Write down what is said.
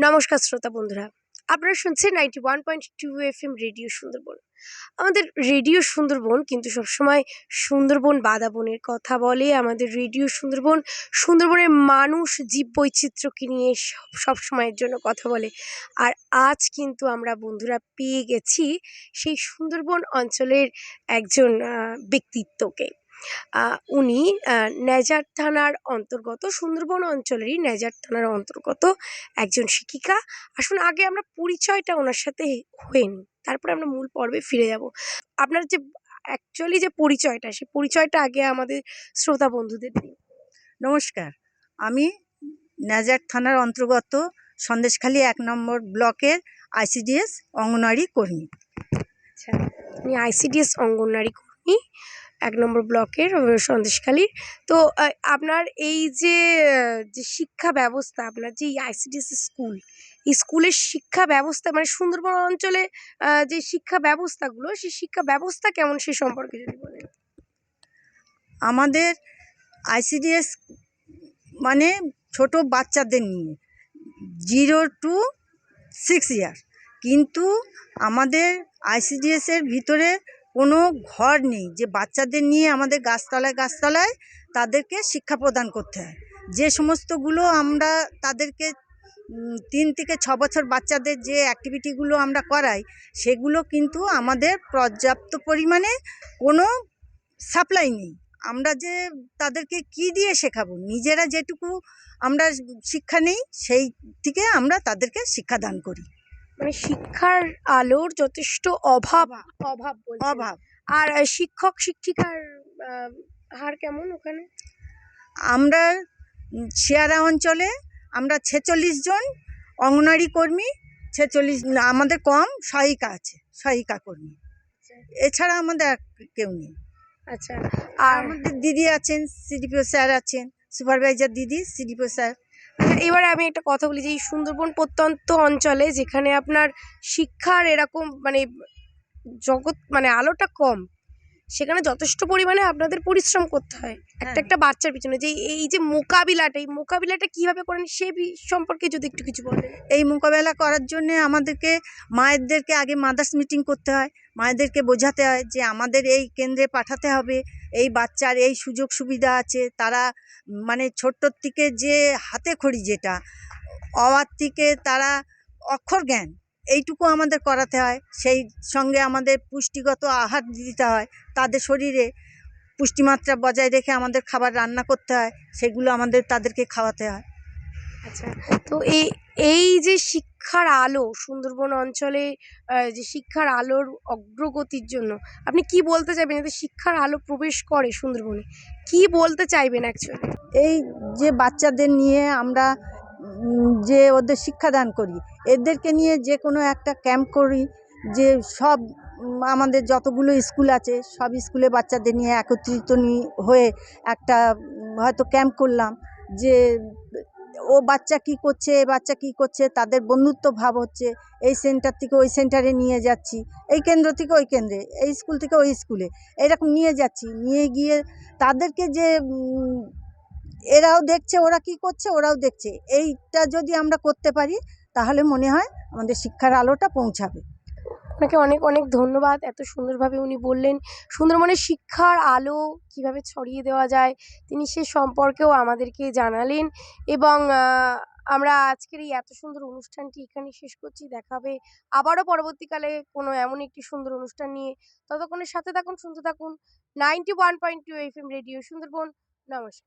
নমস্কার শ্রোতা বন্ধুরা, আপনারা শুনছেন 91.2 FM রেডিও সুন্দরবন। আমাদের রেডিও সুন্দরবন কিন্তু সবসময় সুন্দরবন বাদাবনের কথা বলে। আমাদের রেডিও সুন্দরবন সুন্দরবনের মানুষ জীববৈচিত্র্যকে নিয়ে সবসময়ের জন্য কথা বলে। আর আজ কিন্তু আমরা বন্ধুরা পেয়ে গেছি সেই সুন্দরবন অঞ্চলের একজন ব্যক্তিত্বকে। উনি নেজার থানার অন্তর্গত, সুন্দরবন অঞ্চলেরই নেজার থানার অন্তর্গত একজন শিক্ষিকা। আসুন আগে আমরা পরিচয়টা ওনার সাথে হয়ে নিই, তারপরে আমরা মূল পর্বে ফিরে যাব। আপনার যে অ্যাকচুয়ালি যে পরিচয়টা, সেই পরিচয়টা আগে আমাদের শ্রোতা বন্ধুদের দিন। নমস্কার, আমি নেজার থানার অন্তর্গত সন্দেশখালী 1 নম্বর ব্লকের আইসিডিএস অঙ্গনওয়াড়ি কর্মী। আচ্ছা, উনি আইসিডিএস অঙ্গনওয়াড়ি কর্মী 1 নম্বর ব্লকের সন্দেশখালীর। তো আপনার এই যে শিক্ষা ব্যবস্থা, আপনার যে আইসিডিএস স্কুল, এই স্কুলের শিক্ষা ব্যবস্থা মানে সুন্দরবন অঞ্চলে যে শিক্ষা ব্যবস্থাগুলো, সেই শিক্ষা ব্যবস্থা কেমন সে সম্পর্কে যদি বলেন। আমাদের আইসিডিএস মানে ছোট বাচ্চাদের নিয়ে 0 to 6 ইয়ার, কিন্তু আমাদের আইসিডিএসের ভিতরে কোনো ঘর নেই যে বাচ্চাদের নিয়ে আমাদের গাছতলায় তাদেরকে শিক্ষা প্রদান করতে হয়। যে সমস্তগুলো আমরা তাদেরকে 3 থেকে 6 বছর বাচ্চাদের যে অ্যাক্টিভিটিগুলো আমরা করাই, সেগুলো কিন্তু আমাদের পর্যাপ্ত পরিমাণে কোনো সাপ্লাই নেই। আমরা যে তাদেরকে কি দিয়ে শেখাবো, নিজেরা যেটুকু আমরা শিক্ষা নেই সেই থেকে আমরা তাদেরকে শিক্ষাদান করি। মানে শিক্ষার আলোর যথেষ্ট অভাব বলছেন। আর শিক্ষক শিক্ষিকার হার কেমন ওখানে? আমরা শেয়ারা অঞ্চলে আমরা 46 জন অঙ্গনওয়াড়ি কর্মী, 46 আমাদের কম সহায়িকা আছে, সহায়িকা কর্মী। এছাড়া আমাদের আর কেউ নেই। আচ্ছা, আর আমাদের দিদি আছেন, সিডিপিও স্যার আছেন, সুপারভাইজার দিদি, সিডিপিও স্যার। এবারে আমি একটা কথা বলি যে এই সুন্দরবন প্রত্যন্ত অঞ্চলে যেখানে আপনার শিক্ষার এরকম মানে আলোটা কম, সেখানে যথেষ্ট পরিমাণে আপনাদের পরিশ্রম করতে হয় একটা বাচ্চার পিছনে। যে এই যে মোকাবিলাটা কিভাবে করেন সে সম্পর্কে যদি একটু কিছু বলেন। এই মোকাবেলা করার জন্যে আমাদেরকে মায়েদেরকে আগে মাদার্স মিটিং করতে হয়, মায়েদেরকে বোঝাতে হয় যে আমাদের এই কেন্দ্রে পাঠাতে হবে, এই বাচ্চার এই সুযোগ সুবিধা আছে। তারা মানে ছোট্টর থেকে যে হাতে খড়ি, যেটা অওয়ার থেকে তারা অক্ষর জ্ঞান, এইটুকু আমাদের করাতে হয়। সেই সঙ্গে আমাদের পুষ্টিগত আহার দিতে হয়, তাদের শরীরে পুষ্টিমাত্রা বজায় রেখে আমাদের খাবার রান্না করতে হয়, সেগুলো আমাদের তাদেরকে খাওয়াতে হয়। আচ্ছা, তো এই যে শিক্ষার আলো সুন্দরবন অঞ্চলে, যে শিক্ষার আলোর অগ্রগতির জন্য আপনি কি বলতে চাইবেন? যাতে শিক্ষার আলো প্রবেশ করে সুন্দরবনে, কি বলতে চাইবেন অ্যাকচুয়ালি? এই যে বাচ্চাদের নিয়ে আমরা যে ওদের শিক্ষাদান করি, এদেরকে নিয়ে যে কোনো একটা ক্যাম্প করি, যে সব আমাদের যতগুলো স্কুল আছে সব স্কুলে বাচ্চাদের নিয়ে একত্রিত হয়ে একটা হয়তো ক্যাম্প করলাম, যে ও বাচ্চা কি করছে, এ বাচ্চা কি করছে, তাদের বন্ধুত্ব ভাব হচ্ছে। এই সেন্টার থেকে ওই সেন্টারে নিয়ে যাচ্ছি, এই কেন্দ্র থেকে ওই কেন্দ্রে, এই স্কুল থেকে ওই স্কুলে, এরকম নিয়ে যাচ্ছি। নিয়ে গিয়ে তাদেরকে যে এরাও দেখছে ওরা কি করছে, ওরাও দেখছে। এইটা যদি আমরা করতে পারি তাহলে মনে হয় আমাদের শিক্ষার আলোটা পৌঁছাবে। আপনাকে অনেক অনেক ধন্যবাদ। এত সুন্দরভাবে উনি বললেন সুন্দরবনের শিক্ষার আলো কিভাবে ছড়িয়ে দেওয়া যায়, তিনি সে সম্পর্কেও আমাদেরকে জানালেন। এবং আমরা আজকের এই এত সুন্দর অনুষ্ঠানটি এখানে শেষ করছি। দেখা হবে আবারও পরবর্তীকালে কোনো এমন একটি সুন্দর অনুষ্ঠান নিয়ে। ততক্ষণের সাথে থাকুন, শুনতে থাকুন 91.2 FM রেডিও সুন্দরবন। নমস্কার।